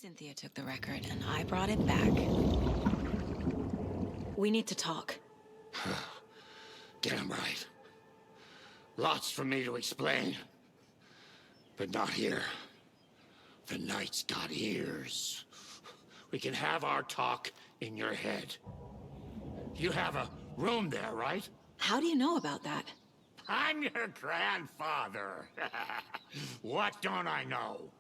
Cynthia took the record and I brought it back. We need to talk. Damn right. Lots for me to explain. But not here. The night's got ears. We can have our talk in your head. You have a room there, right? How do you know about that? I'm your grandfather. What don't I know?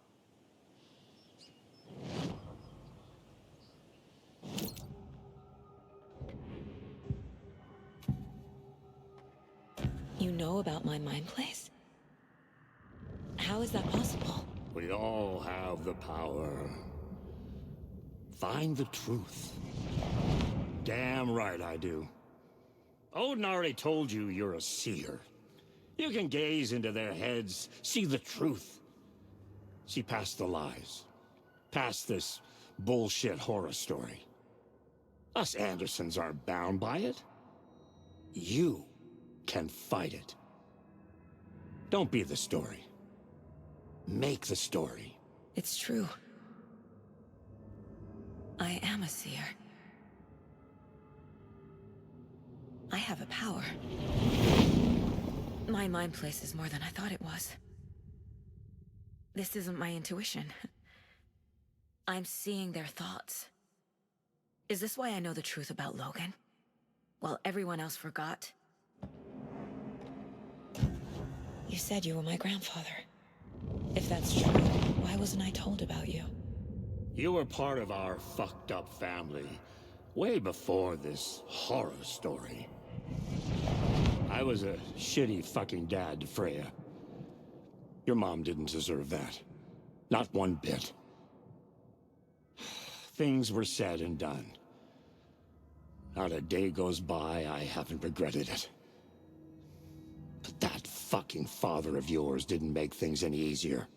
You know about my mind place? How is that possible? We all have the power. Find the truth. Damn right I do. Odin already told you you're a seer. You can gaze into their heads, see the truth. See past the lies. Past this bullshit horror story. Us Andersons aren't bound by it. You can fight it. Don't be the story. Make the story. It's true. I am a seer. I have a power. My mind place is more than I thought it was. This isn't my intuition. I'm seeing their thoughts. Is this why I know the truth about Logan? While everyone else forgot? You said you were my grandfather. If that's true, why wasn't I told about you? You were part of our fucked up family, way before this horror story. I was a shitty fucking dad to Freya. Your mom didn't deserve that. Not one bit. Things were said and done. Not a day goes by I haven't regretted it. But that fucking father of yours didn't make things any easier.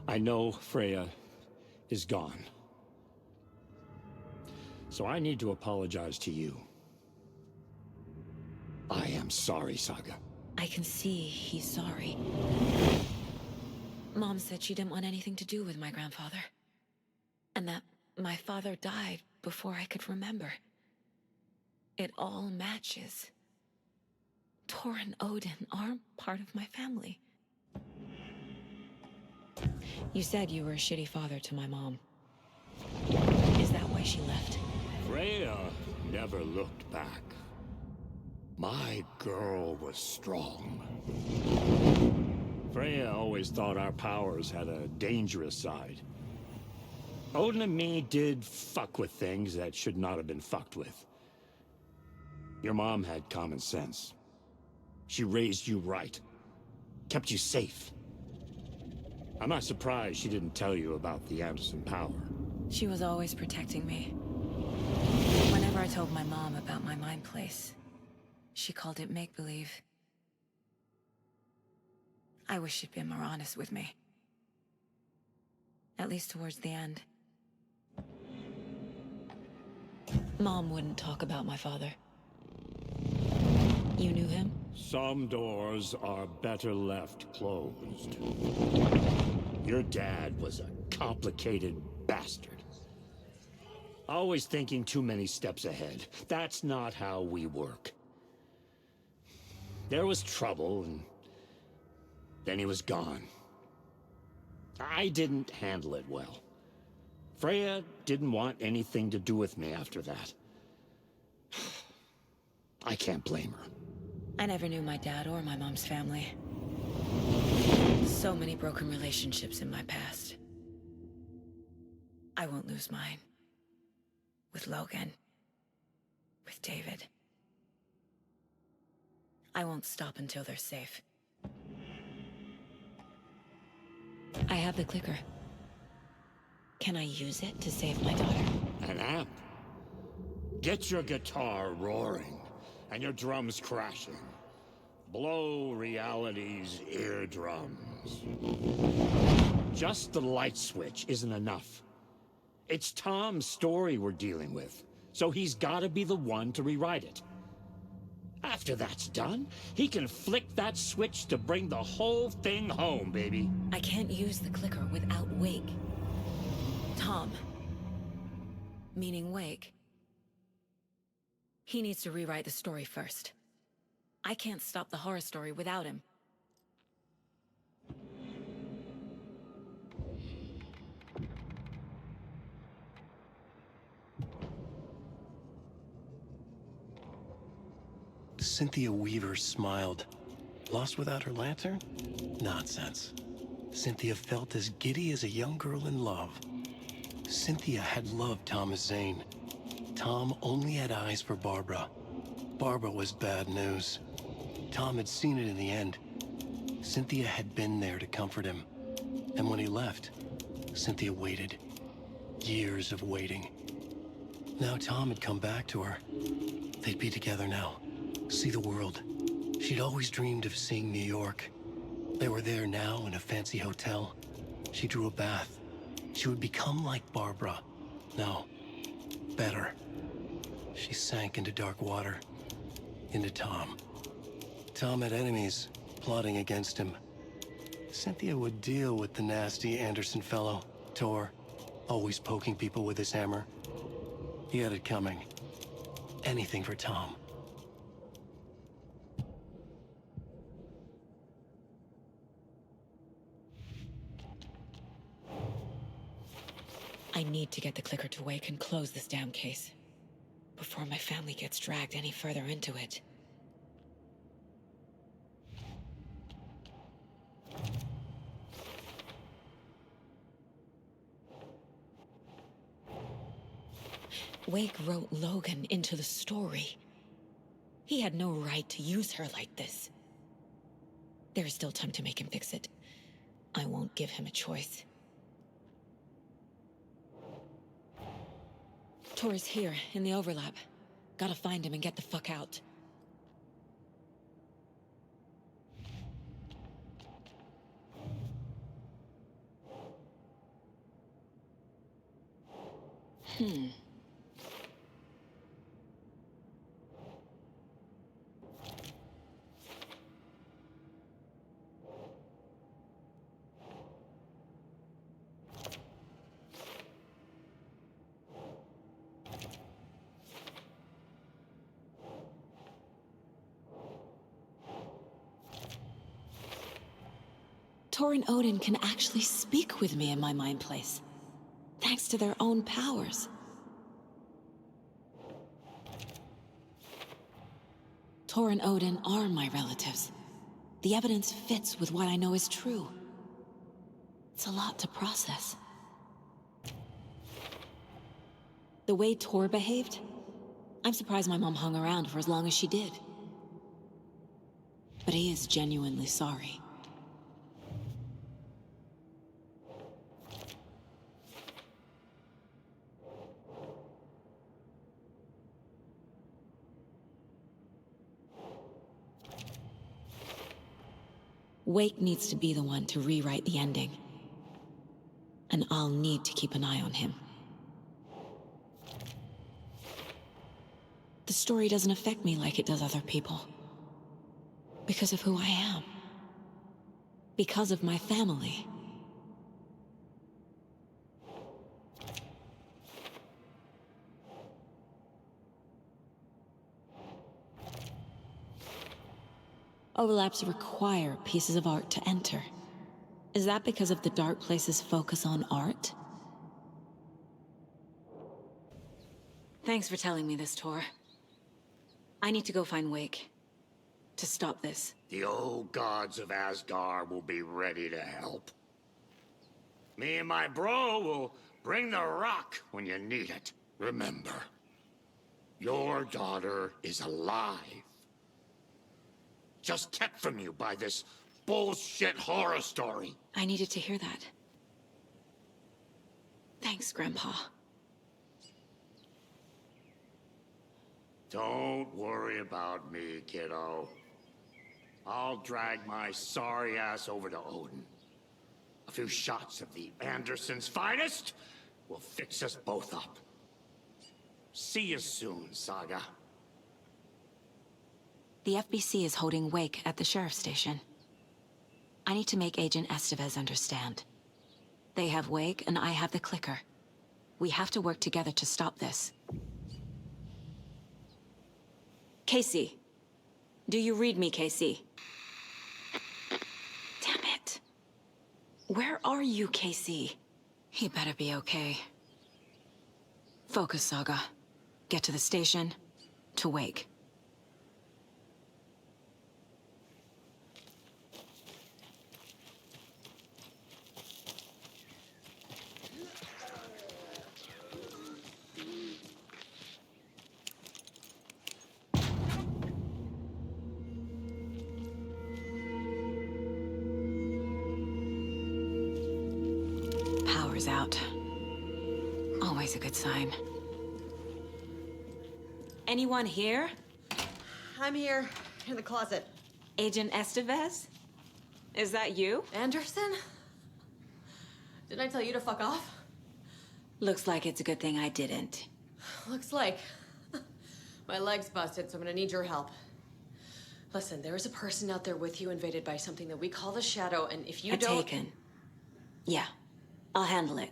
I know Freya is gone. So I need to apologize to you. I am sorry, Saga. I can see he's sorry. Mom said she didn't want anything to do with my grandfather. And that my father died before I could remember. It all matches. Tor and Odin aren't part of my family. You said you were a shitty father to my mom. Is that why she left? Freya never looked back. My girl was strong. Freya always thought our powers had a dangerous side. Odin and me did fuck with things that should not have been fucked with. Your mom had common sense. She raised you right. Kept you safe. I'm not surprised she didn't tell you about the Anderson power. She was always protecting me. Whenever I told my mom about my mind place, she called it make-believe. I wish she'd been more honest with me. At least towards the end. Mom wouldn't talk about my father. You knew him? Some doors are better left closed. Your dad was a complicated bastard. Always thinking too many steps ahead. That's not how we work. There was trouble, and then he was gone. I didn't handle it well. Freya didn't want anything to do with me after that. I can't blame her. I never knew my dad or my mom's family. So many broken relationships in my past. I won't lose mine. With Logan. With David. I won't stop until they're safe. I have the clicker. Can I use it to save my daughter? An amp? Get your guitar roaring, and your drums crashing. Blow reality's eardrums. Just the light switch isn't enough. It's Tom's story we're dealing with, so he's gotta be the one to rewrite it. After that's done, he can flick that switch to bring the whole thing home, baby. I can't use the clicker without Wake. Tom. Meaning Wake. He needs to rewrite the story first. I can't stop the horror story without him. Cynthia Weaver smiled. Lost without her lantern? Nonsense. Cynthia felt as giddy as a young girl in love. Cynthia had loved Thomas Zane. Tom only had eyes for Barbara. Barbara was bad news. Tom had seen it in the end. Cynthia had been there to comfort him. And when he left, Cynthia waited. Years of waiting. Now Tom had come back to her. They'd be together now. See the world. She'd always dreamed of seeing New York. They were there now in a fancy hotel. She drew a bath. She would become like Barbara. No, better. She sank into dark water. Into Tom. Tom had enemies plotting against him. Cynthia would deal with the nasty Anderson fellow, Tor, always poking people with his hammer. He had it coming. Anything for Tom. I need to get the clicker to Wake and close this damn case before my family gets dragged any further into it. Wake wrote Logan into the story. He had no right to use her like this. There is still time to make him fix it. I won't give him a choice. Tor is here, in the overlap. Gotta find him and get the fuck out. Tor and Odin can actually speak with me in my mind place, thanks to their own powers. Tor and Odin are my relatives. The evidence fits with what I know is true. It's a lot to process. The way Tor behaved, I'm surprised my mom hung around for as long as she did. But he is genuinely sorry. Wake needs to be the one to rewrite the ending. And I'll need to keep an eye on him. The story doesn't affect me like it does other people. Because of who I am. Because of my family. Overlaps require pieces of art to enter. Is that because of the Dark Place's focus on art? Thanks for telling me this, Tor. I need to go find Wake. To stop this. The old gods of Asgard will be ready to help. Me and my bro will bring the rock when you need it. Remember, your daughter is alive. Just kept from you by this bullshit horror story. I needed to hear that. Thanks, Grandpa. Don't worry about me, kiddo. I'll drag my sorry ass over to Odin. A few shots of the Andersons' finest will fix us both up. See you soon, Saga. The FBC is holding Wake at the sheriff's station. I need to make Agent Estevez understand. They have Wake, and I have the clicker. We have to work together to stop this. Casey. Do you read me, Casey? Damn it. Where are you, Casey? He better be okay. Focus, Saga. Get to the station, to Wake. Power's out. Always a good sign. Anyone here? I'm here, in the closet. Agent Estevez? Is that you? Anderson? Didn't I tell you to fuck off? Looks like it's a good thing I didn't. Looks like. My leg's busted, so I'm gonna need your help. Listen, there is a person out there with you invaded by something that we call the Shadow, and if you don't... Taken. Yeah, I'll handle it.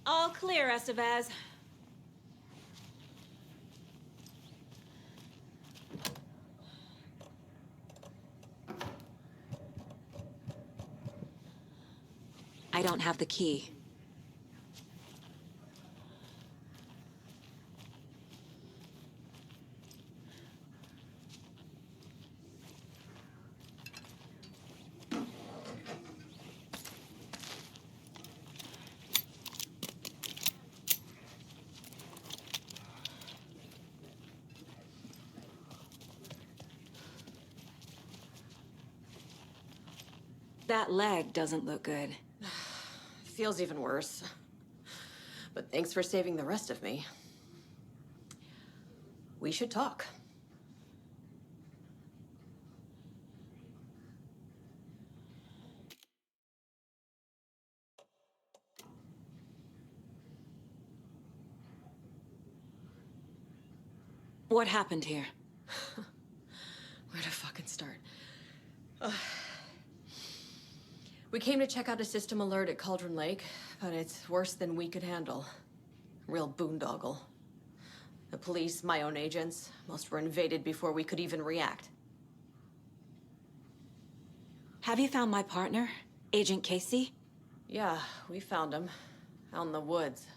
All clear, Estevez. I don't have the key. That leg doesn't look good. Feels even worse. But thanks for saving the rest of me. We should talk. What happened here? Where to fucking start? We came to check out a system alert at Cauldron Lake, but it's worse than we could handle. Real boondoggle. The police, my own agents, most were invaded before we could even react. Have you found my partner, Agent Casey? Yeah, we found him. Out in the woods.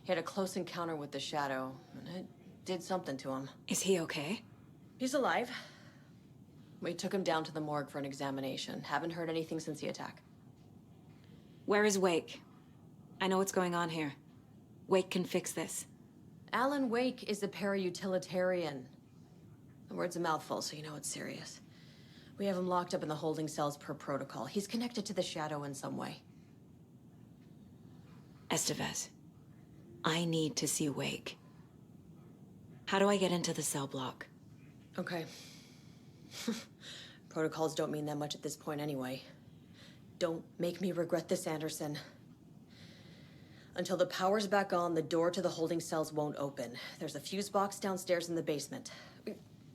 He had a close encounter with the Shadow, and it did something to him. Is he okay? He's alive. We took him down to the morgue for an examination. Haven't heard anything since the attack. Where is Wake? I know what's going on here. Wake can fix this. Alan Wake is a para-utilitarian. The word's a mouthful, so you know it's serious. We have him locked up in the holding cells per protocol. He's connected to the Shadow in some way. Estevez, I need to see Wake. How do I get into the cell block? Okay. Protocols don't mean that much at this point anyway. Don't make me regret this, Anderson. Until the power's back on, the door to the holding cells won't open. There's a fuse box downstairs in the basement.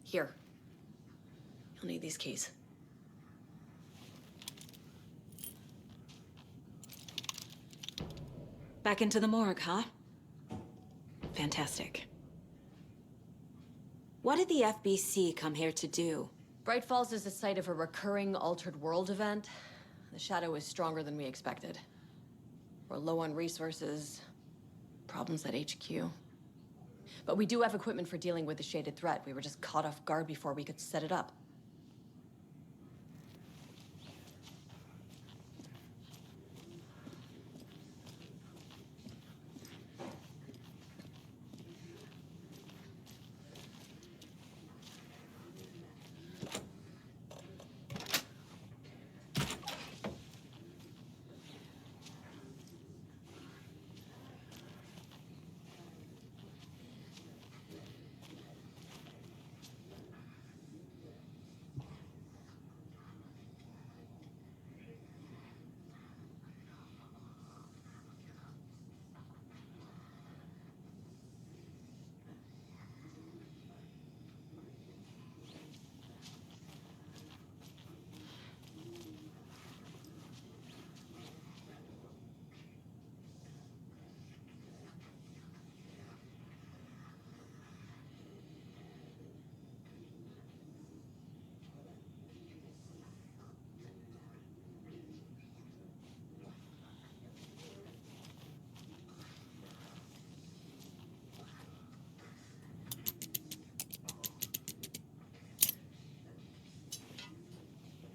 Here. You'll need these keys. Back into the morgue, huh? Fantastic. What did the FBC come here to do? Bright Falls is the site of a recurring altered world event. The shadow is stronger than we expected. We're low on resources, problems at HQ. But we do have equipment for dealing with the shaded threat. We were just caught off guard before we could set it up.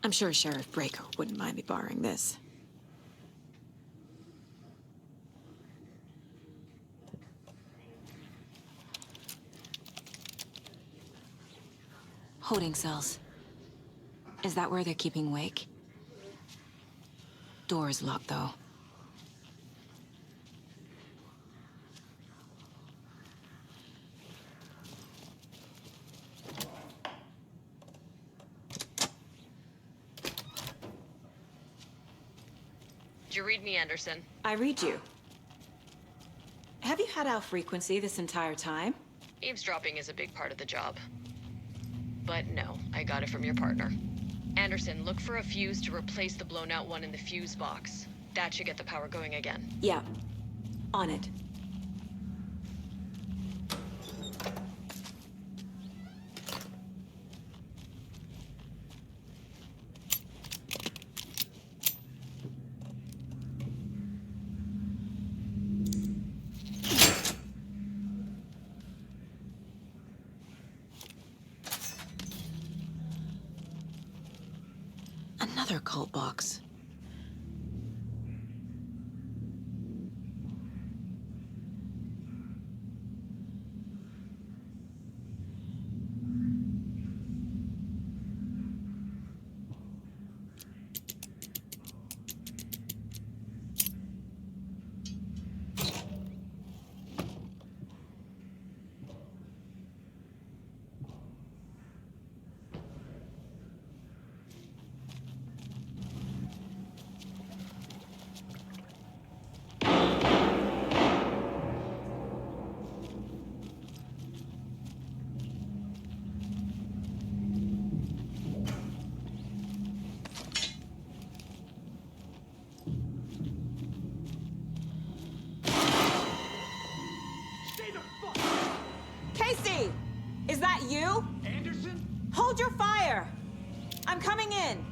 I'm sure Sheriff Breaker wouldn't mind me borrowing this. Holding cells. Is that where they're keeping Wake? Door is locked, though. Did you read me, Anderson? I read you. Have you had our frequency this entire time? Eavesdropping is a big part of the job. But no, I got it from your partner. Anderson, look for a fuse to replace the blown out one in the fuse box. That should get the power going again. Yeah. On it. Another cult box. Casey! Is that you? Anderson? Hold your fire! I'm coming in!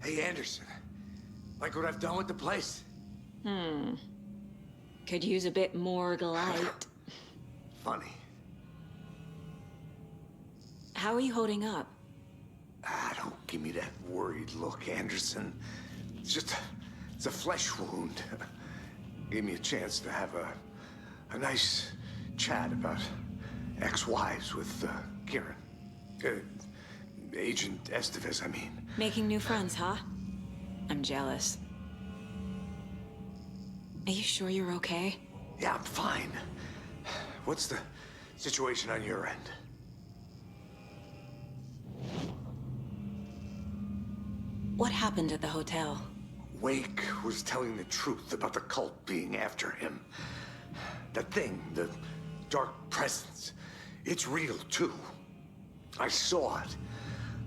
Hey, Anderson. Like what I've done with the place. Could use a bit more light. Funny. How are you holding up? Don't give me that worried look, Anderson. It's a flesh wound. Gave me a chance to have a nice chat about ex-wives with Kieran. Agent Estevez, I mean. Making new friends, huh? I'm jealous. Are you sure you're okay? Yeah, I'm fine. What's the situation on your end? What happened at the hotel? Wake was telling the truth about the cult being after him. That thing, the dark presence, it's real too. I saw it.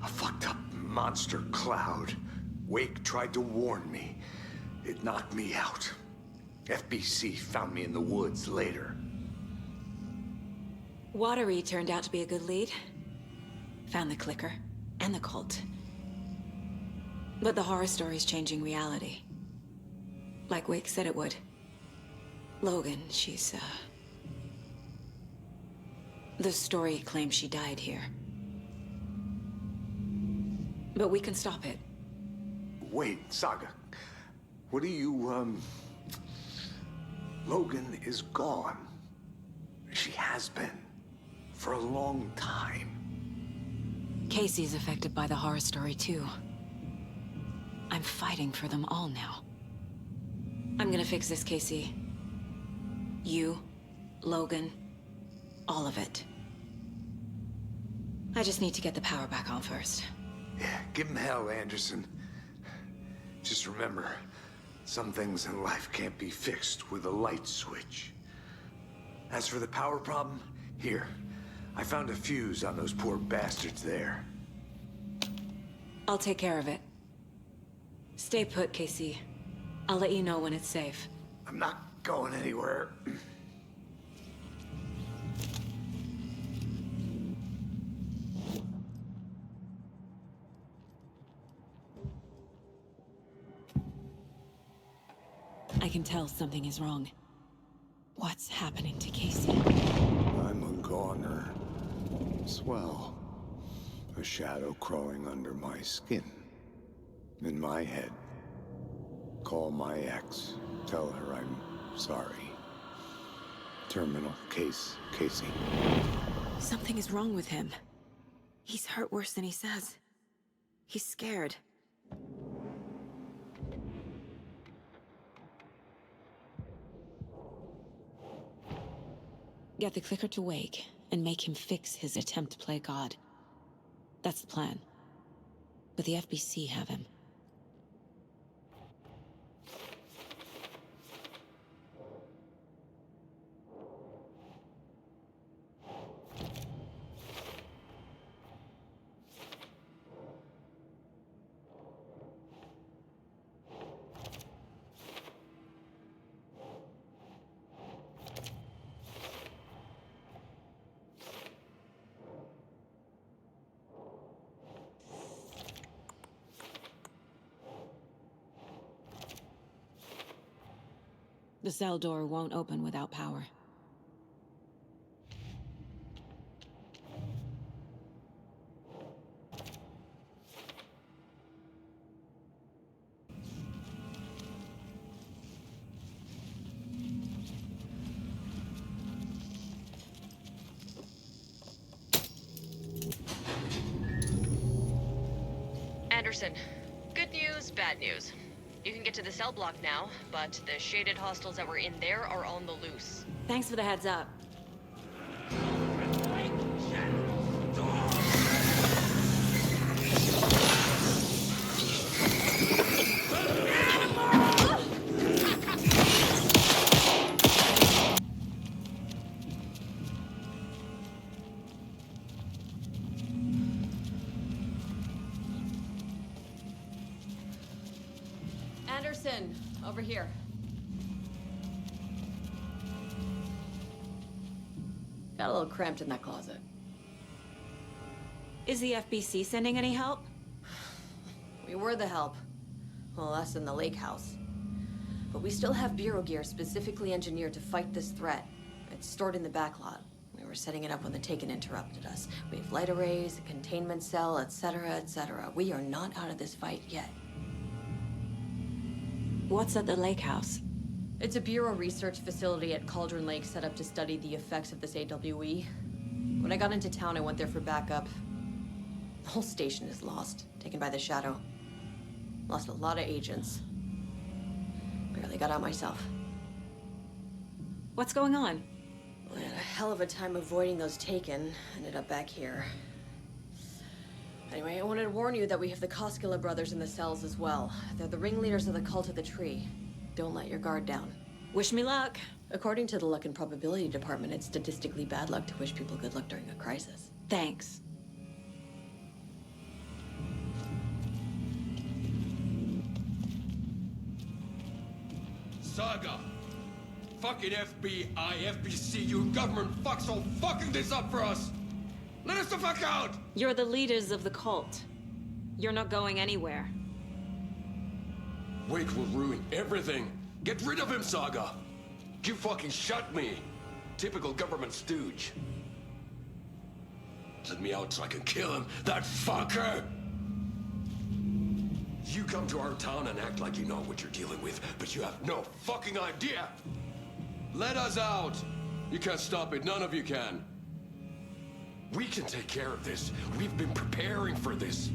A fucked up monster cloud. Wake tried to warn me. It knocked me out. FBC found me in the woods later. Watery turned out to be a good lead. Found the clicker and the cult. But the horror story's changing reality. Like Wake said it would. Logan, she's, the story claims she died here. But we can stop it. Wait, Saga. What do you, Logan is gone. She has been. For a long time. Casey's affected by the horror story, too. I'm fighting for them all now. I'm gonna fix this, Casey. You, Logan, all of it. I just need to get the power back on first. Yeah, give him hell, Anderson. Just remember, some things in life can't be fixed with a light switch. As for the power problem, here. I found a fuse on those poor bastards there. I'll take care of it. Stay put, Casey. I'll let you know when it's safe. I'm not going anywhere. I can tell something is wrong. What's happening to Casey? I'm a goner. Swell. A shadow crawling under my skin. In my head. Call my ex. Tell her I'm sorry. Terminal case, Casey. Something is wrong with him. He's hurt worse than he says. He's scared. Get the clicker to Wake and make him fix his attempt to play God. That's the plan. But the FBC have him. The cell door won't open without power. Anderson, good news, bad news. You can get to the cell block now, but the shaded hostiles that were in there are on the loose. Thanks for the heads up. Anderson, over here. Got a little cramped in that closet. Is the FBC sending any help? We were the help. Well, us in the lake house. But we still have Bureau gear specifically engineered to fight this threat. It's stored in the backlot. We were setting it up when the Taken interrupted us. We have light arrays, a containment cell, etc., etc. We are not out of this fight yet. What's at the lake house? It's a Bureau research facility at Cauldron Lake set up to study the effects of this AWE. When I got into town, I went there for backup. The whole station is lost, taken by the Shadow. Lost a lot of agents. Barely got out myself. What's going on? I had a hell of a time avoiding those Taken. Ended up back here. Anyway, I wanted to warn you that we have the Koskela brothers in the cells as well. They're the ringleaders of the Cult of the Tree. Don't let your guard down. Wish me luck. According to the Luck and Probability Department, it's statistically bad luck to wish people good luck during a crisis. Thanks. Saga! Fucking FBI, FBC, you government fucks all fucking this up for us! Let us the fuck out! You're the leaders of the cult. You're not going anywhere. Wake will ruin everything. Get rid of him, Saga! You fucking shut me! Typical government stooge. Let me out so I can kill him, that fucker! You come to our town and act like you know what you're dealing with, but you have no fucking idea! Let us out! You can't stop it, none of you can. We can take care of this. We've been preparing for this.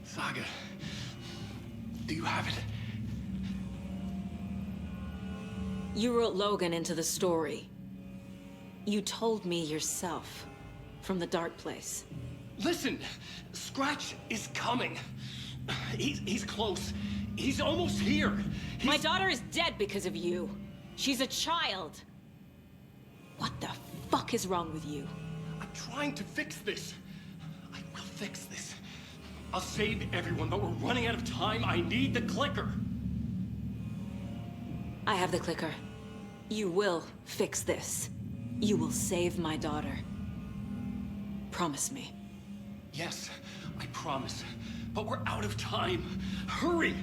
Saga, do you have it? You wrote Logan into the story. You told me yourself. From the dark place. Listen, Scratch is coming. He's close. He's almost here. My daughter is dead because of you. She's a child. What the fuck is wrong with you? I'm trying to fix this. I will fix this. I'll save everyone, but we're running out of time. I need the clicker. I have the clicker. You will fix this. You will save my daughter. Promise me. Yes, I promise. But we're out of time. Hurry!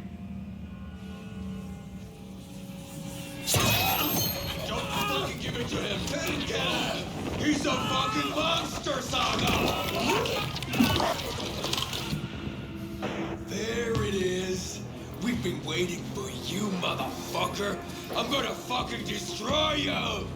Don't fucking give it to him! Let it go! He's a fucking monster, Saga! There it is! We've been waiting for you, motherfucker! I'm gonna fucking destroy you!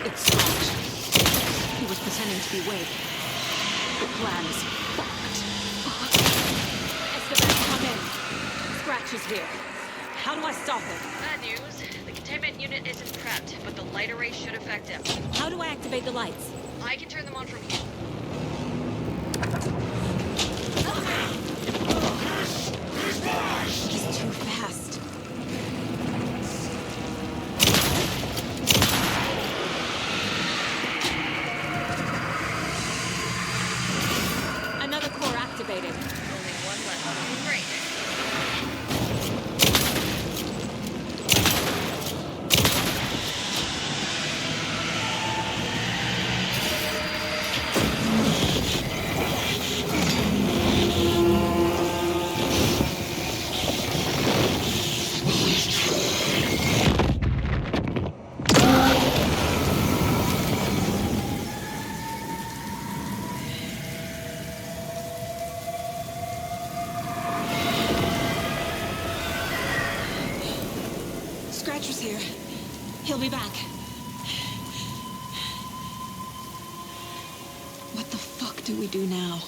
It's Scratch. He was pretending to be awake. The plan is fucked. Esteban, come in. Scratch is here. How do I stop him? Bad news. The containment unit isn't prepped, but the light array should affect him. How do I activate the lights? I can turn them on from here. He's too fast. Another core activated. Only one left. Great. Scratcher's here. He'll be back. What the fuck do we do now?